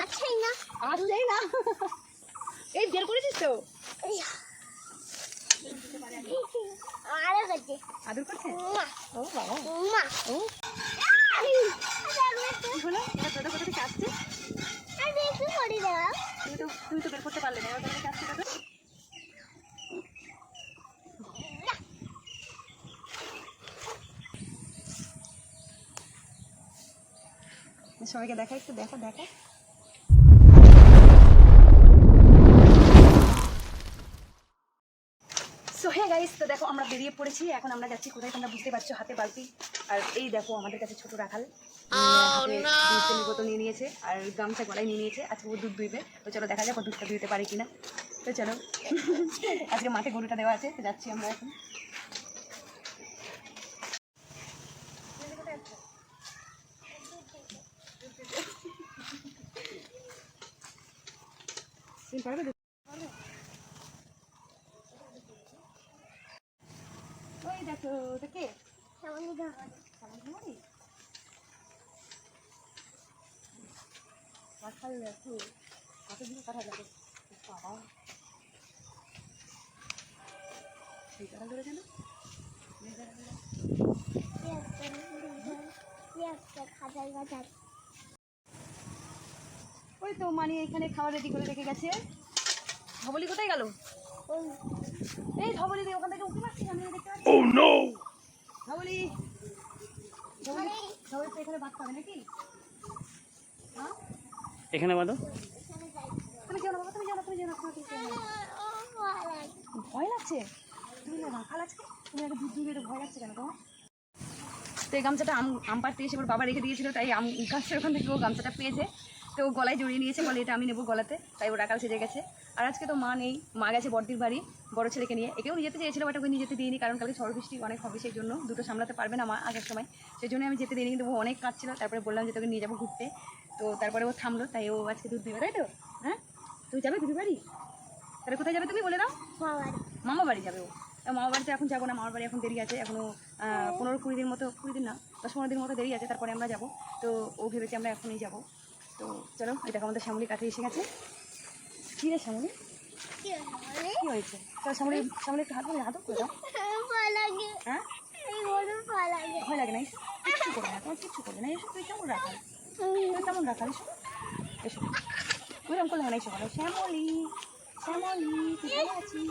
আছেই না আসছেই না। এই বের করেছিস তো? আরে গেছে আদর করছে? মা ও বাবা, মা ও কি হলো? এটা দাদা কোথা থেকে আসছে? আমি একটু করে দাও তুই তো বের করতে পারলে না, এবার কোথা থেকে আসছে দাদা? সবাইকে দেখা, একটু দেখো দেখো। সো হে গাইস, তো দেখো আমরা বেরিয়ে পড়েছি। এখন আমরা যাচ্ছি কোথায় তোমরা বুঝতে পারছো, হাতে বালতি। আর এই দেখো আমাদের কাছে ছোট রাখাল হাতে দুধের বোতল নিয়ে নিয়েছে আর গামছা গলায় নিয়ে নিয়েছে। আজকে ও দুধ দুইবে, তো চলো দেখা যাক ও দুধটা দুইতে পারে কিনা। তো চলো, আজকে মাঠে গরুটা দেওয়া আছে, তো যাচ্ছি আমরা এখন। ওই দেখো, ওটা কে? সামনে দাও কাঁঠাল দেখো, কতগুলো কাঁঠাল দেখো বাবা। সেই কাঁঠাল ধরে কেন? খাজার বাজার ওই তো মানি এখানে খাওয়া রেডি করে রেখে গেছে। ধবলি কোথায় গেল? এই ধবলি দিয়ে ওখান থেকে উঠে মারছি আমি দেখতে পাচ্ছি। ও নো, ধবলি ধবলি ধবলি তো এখানে বাদ পাবে নাকি? হ্যাঁ এখানে বাঁধো। তুমি যেও না বাবা, তুমি যেও না, তুমি যেও না, ভয় লাগছে? তুমি না রাখাল আজকে, তুমি আগে দুধ দুধ ভয় লাগছে কেন তোমার? তো এই গামছাটা আম পাড়তে এসে ওর বাবা রেখে দিয়েছিল, তাই আম গাছের ওখান থেকে ও গামছাটা পেয়েছে, তো ও গলায় জড়িয়ে নিয়েছে, বলে এটা আমি নেবো গলাতে, তাই ও রাখাল সেজে গেছে। আর আজকে তো মা নেই, মা গেছে বড়দির বাড়ি বড় ছেলেকে নিয়ে। একেও নিয়ে যেতে চেয়েছিল, বাট ওকে নিয়ে যেতে দিইনি, কারণ কালকে ঝড় বৃষ্টি অনেক হবে, সেই জন্য দুটো সামলাতে পারবে না মা আসার সময়, সেই জন্য আমি যেতে দিইনি। কিন্তু ও অনেক কাঁদছিল, তারপরে বললাম যে তোকে নিয়ে যাবো ঘুরতে, তো তারপরে ও থামলো, তাই ও আজকে দুধ দেবে, তাই তো? হ্যাঁ, তুমি যাবে দিদির বাড়ি? তাহলে কোথায় যাবে তুমি বলে দাও? মামা বাড়ি যাবে ও। মামা বাড়িতে এখন যাবো না, মামার বাড়ি এখন দেরি আছে, এখনও 15-20 দিন মতো, 20 দিন না 10-15 দিন মতো দেরি আছে, তারপরে আমরা যাবো। তো ও ভেবেছি আমরা এখনই যাবো। তো চলো, এই দেখো আমাদের শ্যামলি কাছে এসে গেছে। কী রে শ্যামলি, কী হয়েছে? চলো শ্যামলি, শ্যামলি একটু হাত ধরে করে দাও। হ্যাঁ, ভয় লাগে না, এসো, কিচ্ছু করবে না, তোমার কিচ্ছু করবে না, এসো। তুই কেমন রাখাল, তুই কেমন রাখাল, এসো এসো, ওইরকম করলে না, এসো বলো শ্যামলি, শ্যামলি তুই ভালো আছিস,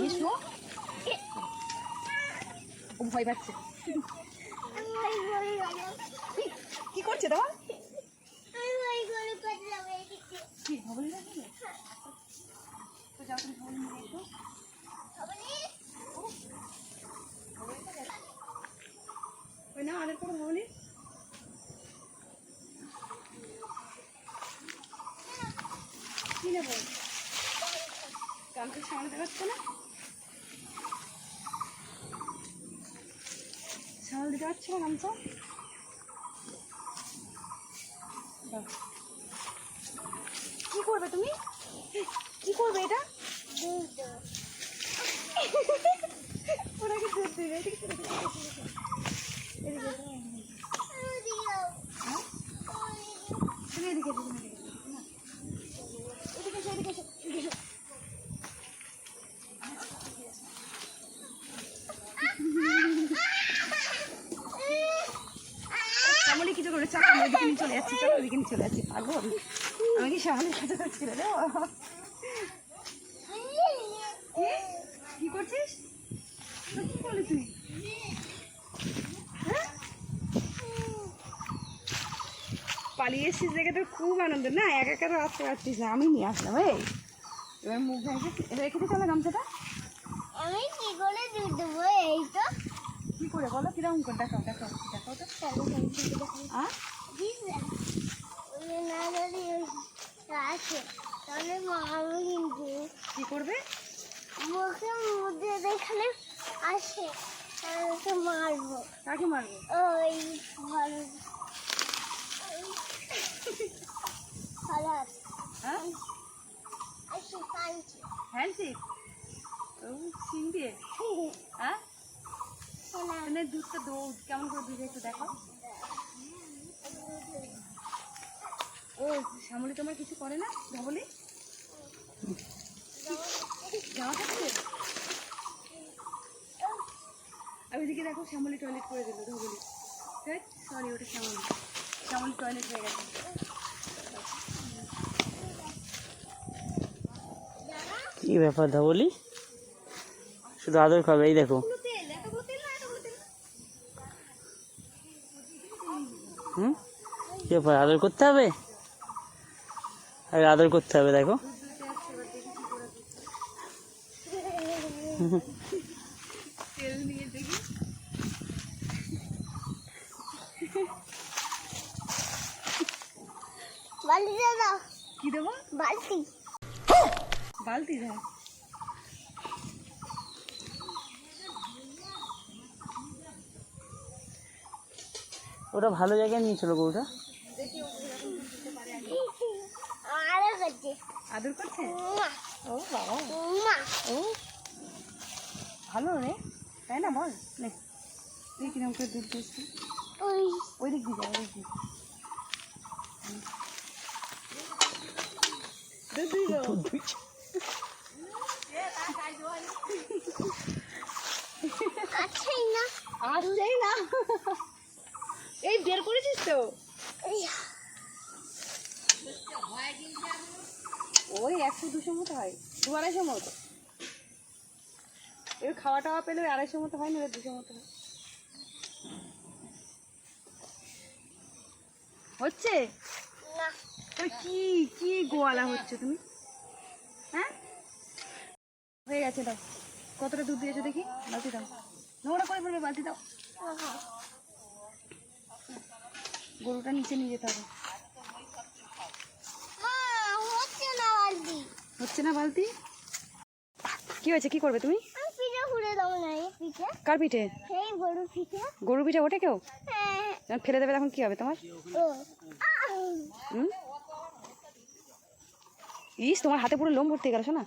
এসো। ও ভয় পাচ্ছে, কি করছে দাও? কি ধবলি রাখবে? তো যাও তুমি ধবলি নিয়ে এসো। ওই না আদের করে ধবলি, কি নেবো? গামছার সামনে দেখাচ্ছে না, সামনে দিতে পারছো না গামছা? কি করবে তুমি, কি করবে এটা? ওনাকে দুধ দিবে, তুমি এদিকে এসো, তুমি এদিকে এসো, এদিকে এসো, এদিকে এসো। শ্যামলি কিছু করে, চলো আমি ওইদিকে নিয়ে চলে যাচ্ছি, চলো ওইদিকে নিয়ে চলে যাচ্ছি, পাগল আমি কি শ্যামলির সাথে করছিল রে? কি করছিস, কি করলি তুই? হ্যাঁ, পালিয়ে এসেছিস দেখে তোর খুব আনন্দ না, একা একা তো আসতে পারছিস না, আমি নিয়ে আসলাম। এই এবার মুখ রেখে দিতে হবে গামছাটা। আমি কি করে দুধ দেবো? এই তো কি করে বলো, কিরকম করে দেখাও, দেখাও দেখাও তো। না যদি আছে তাহলে মারবো, কিন্তু কি করবে? মুখে মধ্যে দেখালে আসে তাহলে ওকে মারবো। কাকে মারবো? ওই ভালো ভালো হ্যাঁ, আসি কাঁদছি। হ্যান্ডশিপ, ও সিং দিয়ে? হ্যাঁ, দুধটা কেমন করে দুধ একটু দেখাও। শ্যামলী তোমার কিছু করে না ধবলি? জামা খাচ্ছে? আর ওইদিকে দেখো শ্যামলী টয়লেট করে দিল ধবলি। সরি, ওটা শ্যামলী। শ্যামলী টয়লেট হয়ে গেছে। কি ব্যাপার ধবলি? শুধু আদর খাবে, এই দেখো। কি ব্যাপার, আদর করতে হবে? আরে আদর করতে হবে, দেখো। তেল নিয়ে দেখি। বালতি দে দাও। কি দেবো? বালতি। বালতি দেয়। ওটা ভালো জায়গায় নিয়েছিল গরুটা। আরে করছে। আদর করছে? উম্মা, ও বাবা, উম্মা। ও ভালো রে, তাই না? বল নে, তুই কিরকম করে দুধ দিচ্ছিস? ওই ওই দিক দিয়ে যা, ওই দিক দিয়ে দুধ দিল। আছেই না। আসছেই না। এই বের করেছিস তো? এই, ওই 100-200 মতো হয়, 200-250 মতো। এর খাওয়া টাওয়া পেলে 250 মতো হয় না, 200 মতো হয়। হচ্ছে না। ওই কি কি গোয়ালা হচ্ছে তুমি? হ্যাঁ, হয়ে গেছে। দাও, কতটা দুধ দিয়েছো দেখি। বালতি দাও, নোংরা করে ফেলবে, বালতি দাও। গরুটা নিচে নিয়ে যেতে হবে। মা, হচ্ছে না বালতি। হচ্ছে না বালতি? কি হয়েছে, কি করবে তুমি? আমি পিঠে ঘুরে দাও না, এই পিঠে। কার পিঠে? এই গরু পিঠে। গরু পিঠে ওঠে কেউ? হ্যাঁ। যখন ফেলে দেবে তখন কি হবে তোমার? ও, হুম? ইস, তোমার হাতে পুরো লোম ভর্তি গেল শোনা।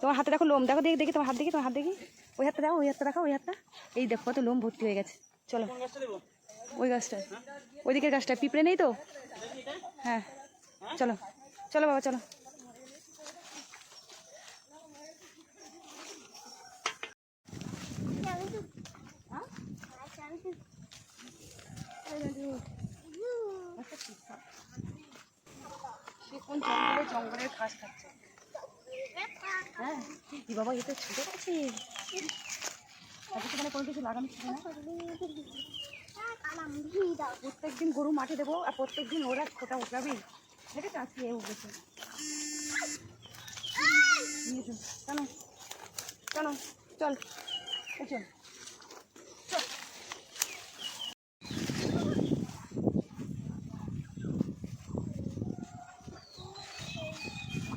তোমার হাতে দেখো লোম, দেখো দেখি দেখি তোমার হাত দেখি, তোমার হাত দেখি। ওই হাতটা দেখো, ওই হাতটা দেখো, ওই হাতটা। এই দেখো কত লোম ভর্তি হয়ে গেছে। চলো ওই গাছটায়, ওই দিকের গাছটায় পিঁপড়ে নেই তো? হ্যাঁ, চলো চলো বাবা, চলো। আমি তো আচ্ছা, আমি তো কোন জঙ্গলে জঙ্গলের ঘাস খাচ্ছে। হ্যাঁ, কি বাবা, এ তো ছোট আছে। সেখানে কোনো কিছু লাগানো ছিল না। কালাম ঘি দাও। প্রত্যেকদিন গরু মাঠে দেবো, আর প্রত্যেকদিন ওরা খোটা উঠাবি। দেখেছো আজকে এ উঠেছে। কেন কেন, চল এই চল।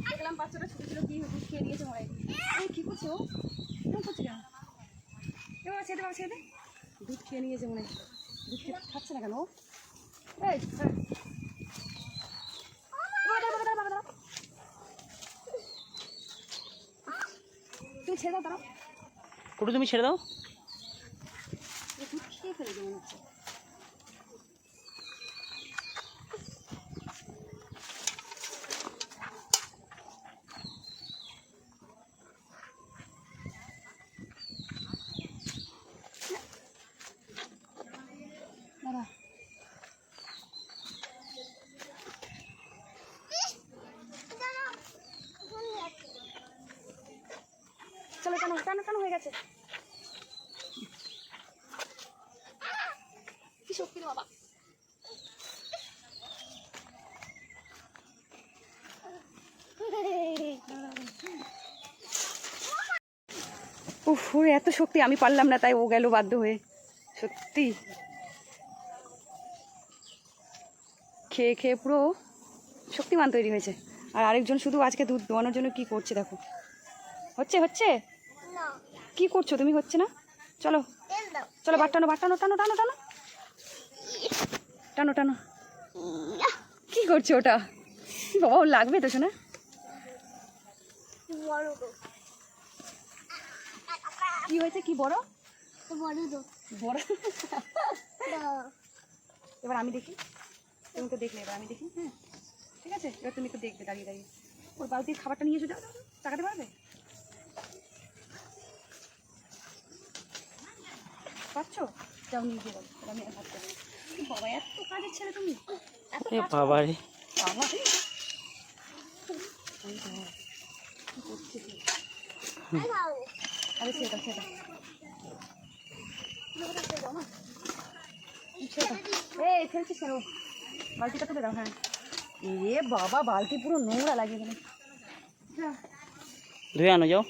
দেখলাম বাচ্চাটা ছোটো ছিল, কি দুধ খেয়ে নিয়েছে মনে হয়। এই কী করছে ও, কেমন করছে কেন? কেমন ছেড়ে বাবা, ছেড়ে দে। দুধ খেয়ে নিয়েছে মনে হয়। দুধ খেয়ে খাচ্ছে না কেন ও? এই তুমি ছেড়ে দাও, দাঁড়াও। কুটু তুমি ছেড়ে দাও। দুধ খেয়ে ফেলেছে মনে হচ্ছে। দাঁড়া, চলো, টানো টানো টানো, হয়ে গেছে। কি শক্তি রে বাবা। উফ, ওর এত শক্তি, আমি পারলাম না, তাই ও গেল বাধ্য হয়ে। সত্যি খেয়ে খেয়ে পুরো শক্তিমান তৈরি হয়েছে। আর আরেকজন শুধু আজকে দুধ দোয়ানোর জন্য কি করছে দেখো। হচ্ছে হচ্ছে, না, কি করছো তুমি? হচ্ছে না, চলো তেল দাও। চলো, বাট টানো, বাট টানো, টানো টানো টানো টানো টানো। কি করছো ওটা? বাবা, ওর লাগবে তো শোনা। বড় গো। কি হয়েছে, কি বড়? বড় গো। বড়। দাও। এবার আমি দেখি, তুমি তো দেখলে, এবার আমি দেখি। হ্যাঁ, ঠিক আছে? এবার তুমি একটু দেখবে দাঁড়িয়ে দাঁড়িয়ে। ওর বালতির খাবারটা নিয়ে এসে যাও, তাকাতে পারবে? পারছো? যাও নিয়ে গিয়ে বলো, আমি আর ভাবতে পারি। বাবা এত কাজের ছেলে তুমি, এত এ কাজ বাবা করো? রে, বাবা কি করছিস? আরে সেটা সেটা এই ফেলছিস কেন? বালতিটা তুলে দাও। হ্যাঁ এ বাবা, বালতি পুরো নোংরা লাগিয়ে গেল। ধুয়ে আনো যাও।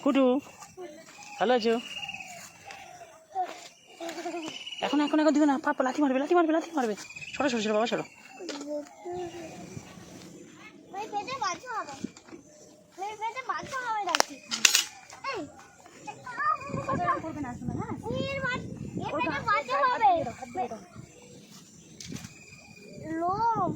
কুটু ভালো আছো? এখন এখন এখন দিও না, পাপা লাথি মারবে লাথি মারবে লাথি মারবে। সরো সরো সরো বাবা সরো। ভাই পেটে বাচ্চা হবে, ভাই পেটে বাচ্চা হবে নাকি? এই করবে না শোনা। হ্যাঁ এর পেটে বাচ্চা হবে লোম।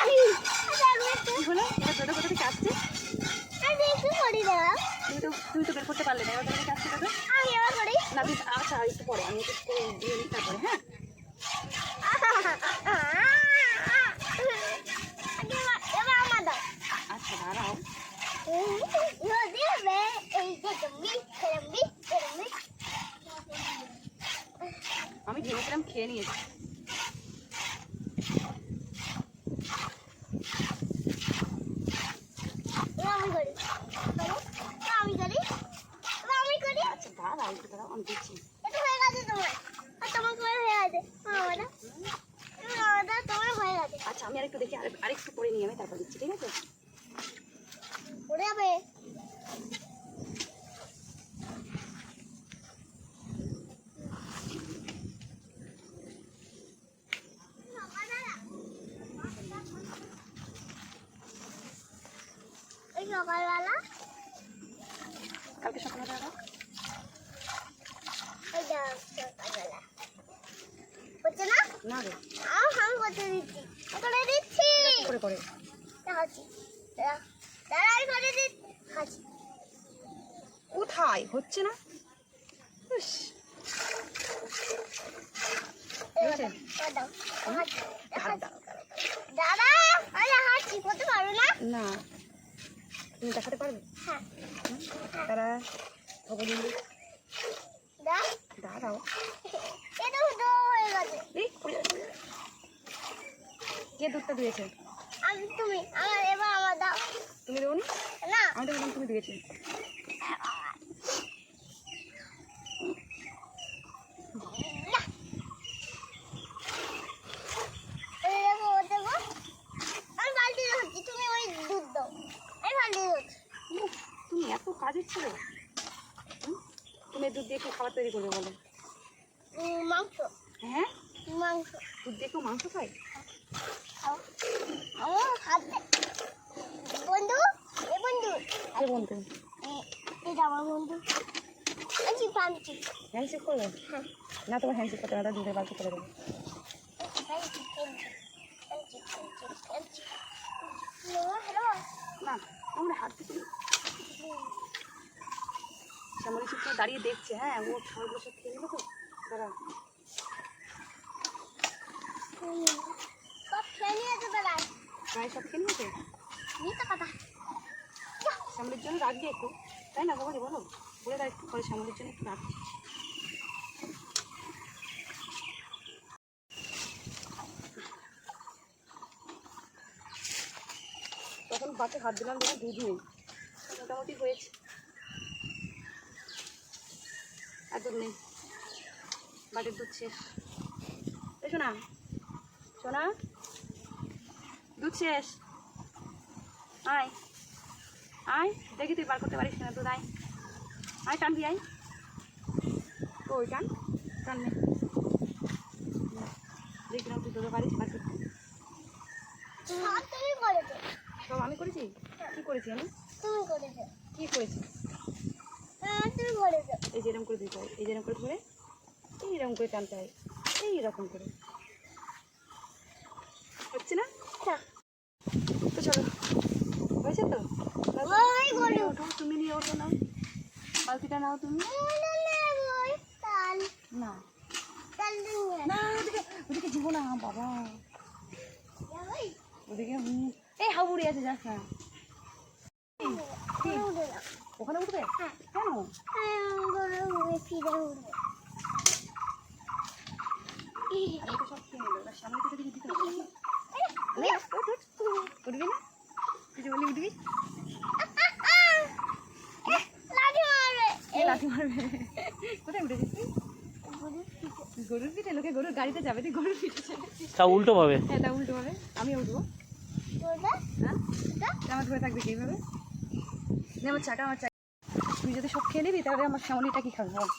কি হলো? এটা ছোটো কোথা থেকে আসছে? আমি একটু করি না, তুই তো বের করতে পারলে না, এবার কোথা থেকে আসছে তবে? আমি এবার করি। না তুই আচ্ছা একটু পরে, আমি একটু দিয়ে নিই তারপরে। হ্যাঁ এবার আমার দাও। আচ্ছা দাঁড়াও। আমি ভেবেছিলাম খেয়ে নিয়েছি। আচ্ছা দাঁড়াও একটু দাঁড়াও, আমি দিচ্ছি। আচ্ছা আমি আরেকটু দেখি, আরেকটু পরে নিয়ে আমি তারপর দিচ্ছি, ঠিক আছে? সকালবেলা কালকে সকালে দাঁড়াও। সকালবেলা হচ্ছে না, না রে, আমি করতে দিচ্ছি, করে দিচ্ছি, করে করে খাচ্ছি, দাঁড়া আমি করে দিচ্ছি, খাচ্ছি। কোথায় হচ্ছে না? ইস, হয়েছে? দাও, হাঁটছি, দাঁড়াও, দাঁড়াও, দাদা আমি হাঁটছি, করতে পারো না? না তুমি দেখাতে পারবে? হ্যাঁ, তারা খবর নিয়ে দাও, দাঁড়াও। এটা উল্টো হয়ে গেছে। এই পড়ে যাবে, পড়ে যাবে। কে দুধটা দিয়েছে? তুমি আমার, এবার আমার দাও। তুমি দেবনি? না আমি তো বললাম তুমি দিয়েছি। এই দেখো, ও দেখো, আমি বালতি ধরছি, তুমি ওই দুধ দাও, আমি বালতি ধরছি। উফ, তুমি এত কাজের ছিল। তুমি দুধ দিয়ে কি খাবার তৈরি করবে বলো? মাংস, হ্যাঁ মাংস দুধ দিয়ে কেউ মাংস খায়? খাও। আমার হাতে বন্ধু, এ বন্ধু, আরে বন্ধু এটা আমার বন্ধু, আমি পাচ্ছি। হ্যান্ডশেক করবে? হ্যাঁ, না তোমার হ্যান্ডশেক করতে না, দুধের বালতি করে দেবো। না আমার হাত থেকে শ্যামলি শিক্ষা দাঁড়িয়ে দেখছে। হ্যাঁ ও খাবারগুলো সব খেয়ে নেবো তো, দাঁড়া। সব খেয়ে নিয়েছে বেলায়, প্রায় সব খেয়ে নিয়েছে। মিথ্যা কথা। শ্যামলির জন্য রাখবি একটু, তাই না বলি বলো? বলে দাও একটু করে শ্যামলির জন্য একটু রাখবি। তখন বাচ্চা হাত দিলাম যখন দুধ নেই, মোটামুটি হয়েছে। আর দুধ নেই, বাটির দুধ শেষ। এই শোনা শোনা, দুধ শেষ। আয় আয়, দেখি তুই বার করতে পারিস কিনা দুধ। আয় আয়, টানবি আয়। ওই টান টান নে, দেখি না তুই দুধে পারিস বার করতে। সব তুমি করেছো, সব আমি করেছি? কী করেছি আমি? তুমি করেছো, কী করেছি? তুমি করেছো। এই যেরকম করে দিতে হয়, এই যেরকম করে ধরে এইরকম করে টানতে হয়, এইরকম করে। হচ্ছে না? তো চলো, হয়েছে তো? ওই গরু। ওঠো, তুমি নিয়ে ওঠো না, বালতিটা নাও তুমি। তাল না তাল নিয়ে না বাবা ওদিকে এই হাবুড়ি আছে যাস না কি? ওখানে উঠবে হ্যাঁ। কেন? ফিরে উঠবে। আরে তো সব খেয়ে নিল, এবার সামনে থেকে দিকে দিতে হবে নাকি? উঠবি না? তুই যে বলি উঠবি? লাঠি মারবে। এ লাঠি মারবে। কোথায় উঠেছিস তুই? গরুর পিঠে, লোকে গরুর গাড়িতে যাবে, তুই গরুর পিঠে চড়েছিস। তা উল্টো পাবে। হ্যাঁ তা উল্টো হবে, আমি উঠবো। ওটা হ্যাঁ আমার ধরে থাকবে কি এইভাবে? আমার চাকা আমার চাকা। তুই যদি সব খেয়ে নিবি তাহলে আমার শ্যামলিটা কি খাবে বল?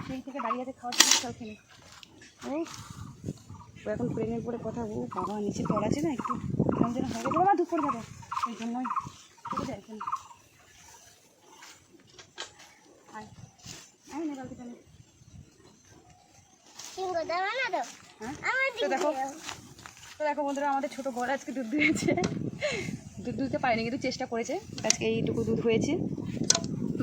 সেই থেকে দাঁড়িয়ে আছে খাওয়ার জন্য সব খেয়ে ও এখন প্রেমের পরে কথা ও বাবা নিচে তল আছে না একটু কেমন যেন হবে আমার দুধ পড়ে যাবে সেই জন্যই চলে যায় এখানে আয় না বালতিটা নে। সিংহ দেবে না তো? হ্যাঁ আমার তো দেখো তো দেখো বন্ধুরা আমাদের ছোটো বড় আজকে দুধ দুয়েছে দুধ দুধতে পারেনি কিন্তু চেষ্টা করেছে আজকে এইটুকু দুধ হয়েছে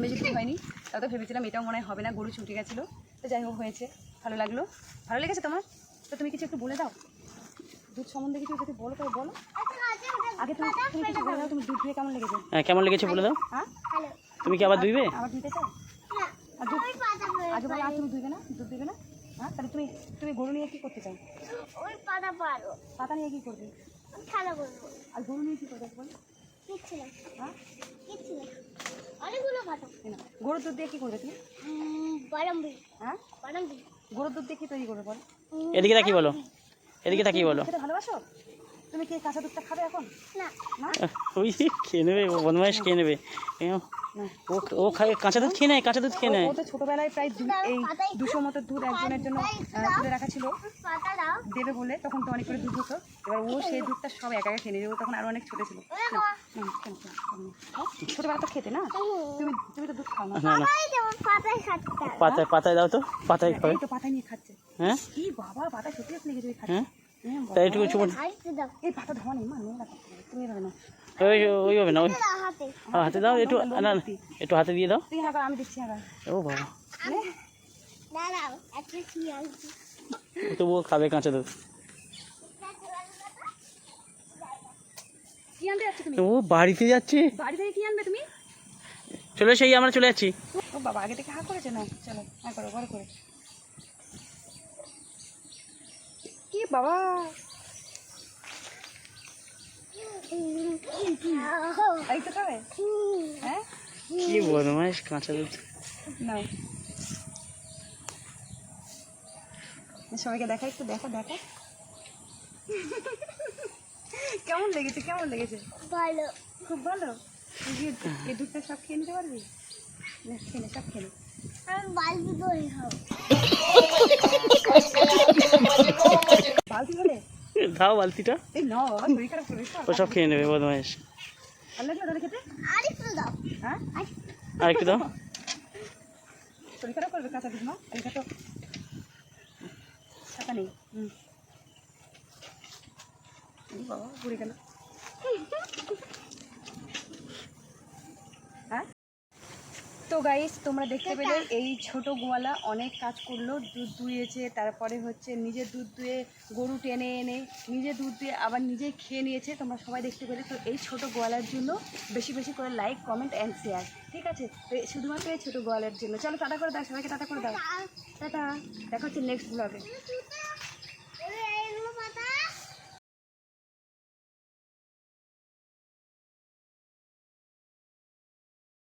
বেশি দুধ হয়নি তাও তো ভেবেছিলাম এটাও মনে হয় হবে না গরু ছুটে গেছিলো তো যাই হোক হয়েছে ভালো লাগলো ভালো লেগেছে তোমার তো তুমি কিছু একটু বলে দাও দুধ সম্বন্ধে কিছু যদি বলো তবে বলো আগে তুমি তুমি কিছু বলে দাও তুমি দুধ ধুয়ে কেমন লেগেছে হ্যাঁ কেমন লেগেছে বলে দাও। হ্যাঁ হ্যালো তুমি কি আবার ধুইবে? আবার ধুতে চাও না আর দুধ ওই পাতা আগে বলো আর তুমি ধুবে না দুধ দেবে না হ্যাঁ তাহলে তুমি তুমি গরু নিয়ে কী করতে চাও ওই পাতা পারো পাতা নিয়ে কী করবে খেলা করবো আর গরু নিয়ে কী করবে বল কিচ্ছু না হ্যাঁ কিচ্ছু না অনেকগুলো পাতা এই নাও। গরুর দুধ দিয়ে কী করবে তুমি বারাম্বি হ্যাঁ বারাম্বি গরুর দুধ দিয়ে কী তৈরি করবে বল এদিকে তাকিয়ে বলো, এদিকে তাকিয়ে বলো। খেতে ভালোবাসো তুমি কি কাঁচা দুধটা খাবে এখন না না ওই খেয়ে নেবে, ও বদমাইশ খেয়ে নেবে। ও ও খায় কাঁচা দুধ খেয়ে নেয়, কাঁচা দুধ খেয়ে নেয়। ও তো ছোটোবেলায় প্রায় এই 200 মতো দুধ একজনের জন্য তুলে রাখা ছিল পাতা দাও দেবে বলে তখন তো অনেক করে দুধ হতো এবার ও সেই দুধটা সব একা একা খেয়ে নেবে ও তখন আরও অনেক ছোটো ছিল ছোটোবেলা তো খেতে না তুমি তুমি তো দুধ খাও না না না এই যেমন পাতায় খাচ্ছে পাতায় পাতায় দাও তো, পাতায় খাবে। এই তো পাতা নিয়ে খাচ্ছে হ্যাঁ কি বাবা পাতা সত্যি লেগেছে ওই খাচ্ছে হ্যাঁ তাই একটু চুপ। হাইতে দাও এই পাতা ধোয়া নেই মা নোংরা করতে হবে তুমি এভাবে না ওই ওই হবে না, ওই দাও হাতে হাতে দাও একটু, না না একটু হাতে দিয়ে দাও। তুই হ্যাঁ কর, আমি দিচ্ছি হ্যাঁ ও বাবা, দাঁড়াও একটা কি আনছি ও তবুও খাবে কাঁচা দুধ। কি আনতে যাচ্ছ তুমি ও বাড়িতে যাচ্ছে, বাড়ি থেকে কি আনবে তুমি চলে সেই আমরা চলে যাচ্ছি। ও বাবা আগে থেকে হা করেছে না চলো হ্যাঁ করো বড় করে কি বাবা এই তো খাবে হ্যাঁ কি বদমাইশ কাঁচা দুধ। নাও সবাইকে দেখা একটু দেখা দেখা কেমন লেগেছে কেমন লেগেছে ভালো খুব ভালো তুই কি এই দুধটা সব খেয়ে নিতে পারবি না খেয়ে নে সব খেয়ে নে আমি বালতি করে খাবো বালতি বলে দাও বালতিটা, এই ন বাবা শরীর খারাপ করবি ও সব খেয়ে নেবে বদমাইশ। ভালো লাগলো তাহলে খেতে আরেকটু দাও হ্যাঁ আর একটু দাও। শরীর খারাপ করবে কাঁচা দুধ না এটা তো ছাতা নেই বাবা পুড়ে গেল হ্যাঁ তো গাইস তোমরা দেখতে পেলে এই ছোট গোয়ালা অনেক কাজ করলো দুধ দুইয়েছে তারপরে হচ্ছে নিজে দুধ দুয়ে গরু টেনে এনে নিজে দুধ দিয়ে আবার নিজেই খেয়ে নিয়েছে তোমরা সবাই দেখতে পেলে তো এই ছোট গোয়ালার জন্য বেশি বেশি করে লাইক কমেন্ট অ্যান্ড শেয়ার ঠিক আছে তো শুধুমাত্র এই ছোট গোয়ালার জন্য চলো টাটা করে দাও সবাইকে টাটা করে দাও টাটা দেখা হচ্ছে নেক্সট ব্লগে